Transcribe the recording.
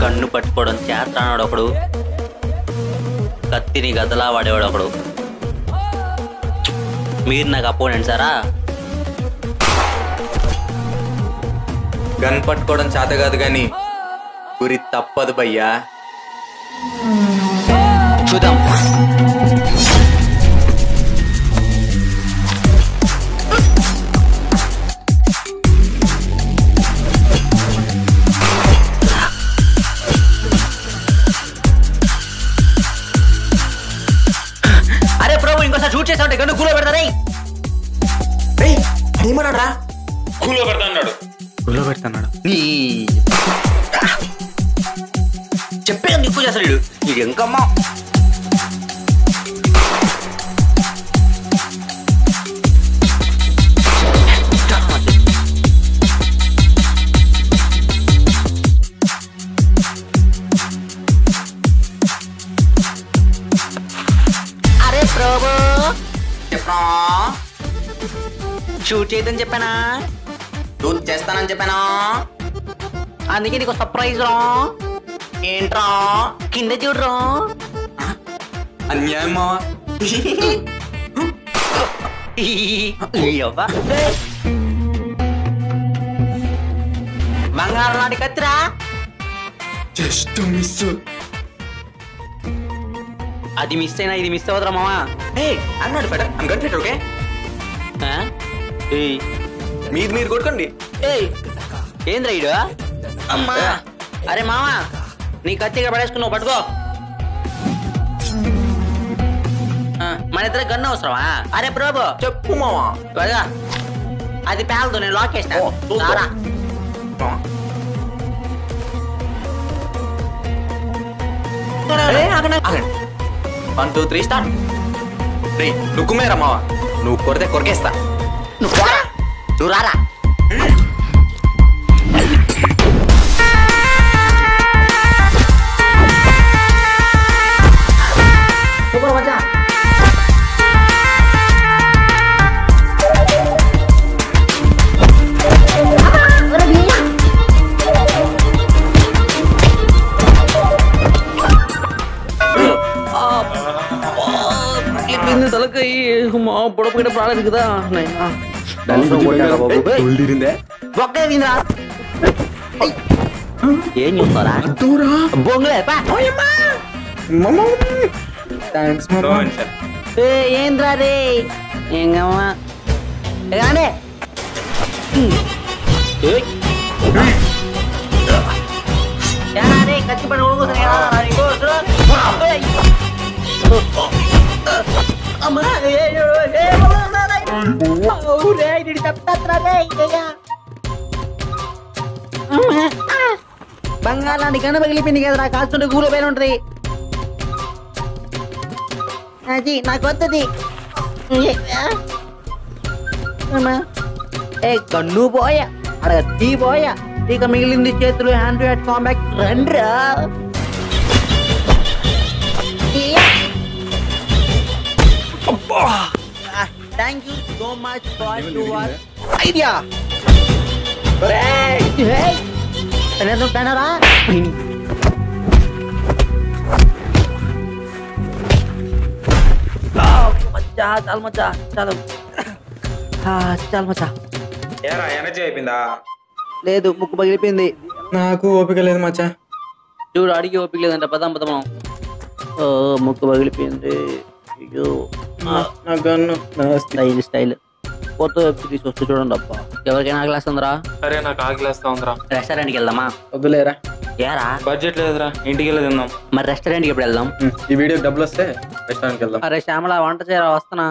కన్ను పట్టుకోవడం చేస్తాడు ఒకడు, కత్తిని గదలా వాడేవాడు ఒకడు. మీరు నాకు అపోనెంట్ సారా? గన్ పట్టుకోవడం చేత కాదు గాని గురి తప్పదు భయ్యా. చూద్దాం. అరే ప్రభు, ఇంకోసారి షూట్ చేస్తా ఉంటే గన్ను కూలో పెడతారే. ఏమన్నాడా? కూలో పెడతా అన్నాడు. గులో పెడతాడు. చెప్పేది ఎక్కువ చేస్తాడు వీడు. ఇది ఇంకమ్మా అరే ప్రభు, చెప్పనా? షూట్ చేయదని చెప్పానా? షూట్ చేస్తానని చెప్పానా? అందుకే నీకు సర్ప్రైజ్ రా. ఏంట్రా? కింద చూడరా. అన్యాయం మావా. బంగారం నాటి కత్తిరా. Just miss. అది మిస్ అయినా ఇది మిస్ అవుతురా మామా. అన్నాడు ఫెడర్. I'm gun fit. ఓకే, మీరు కొట్టుకోండి. ఏంద్రా ఇడు? అమ్మా, అరే మామా, నీ కత్తిగా పడేసుకున్నావు, పట్టుకో. మన ఇద్దరు గన్ను అవసరమా? అరే ప్రభు, చెప్పు మావా. త్వరగా. అది పేలదు, నేను లాక్ చేస్తా. 1 2 3 స్టార్ట్. రే నువ్వుమేరా మావా, నువ్వు కొడితే కొరికేస్తా. నువ్వు రారా. తలకై మా పొడపకిట ప్రాణది కదా. ఏం చూస్తారా? బొంగులే ఏంద్రా రే. ఎంగమ్మా కత్తి పడి బంగాళాన్ని గన పగిలిపోయింది కదరా. కాస్తుంటే కూర పైన ఉంటది. అది నాకు వద్దది. కన్ను పోయా, అడగ తీ పోయా. ఇక మిగిలింది చేతులు. Hand to hand combat. రండ్రా. Thank you so much for your idea. Hey, ternyata kamera. Chal macha, chalo. Chal macha. ఏరా ఎనర్జీ అయిపోయిందా? లేదు, ముక్కు పగిలిపోయింది. నాకు ఓపిక లేదు మచ్చా. చూడు, అడిగి ఓపిక లేదంట. పదం పదం. ముక్కు పగిలిపోయింది. అయ్యో, స్టైల్ స్టైల్. కొత్త తీసుకొస్తూ చూడండి అబ్బా. ఎవరికైనా ఆకలేస్తా ఉందిరా? అరే నాకు ఆకలేస్తా ఉందిరా. రెస్టారెంట్కి వెళ్దామా? వద్దులేరా. ఏరా బడ్జెట్ లేదురా, ఇంటికి వెళ్ళి తిందాం. మరి రెస్టారెంట్కి ఎప్పుడు వెళ్దాం? ఈ వీడియోకి డబ్బులు వస్తే రెస్టారెంట్కి వెళ్దాం. అరే శ్యామల, వంట చేయరా, వస్తున్నా.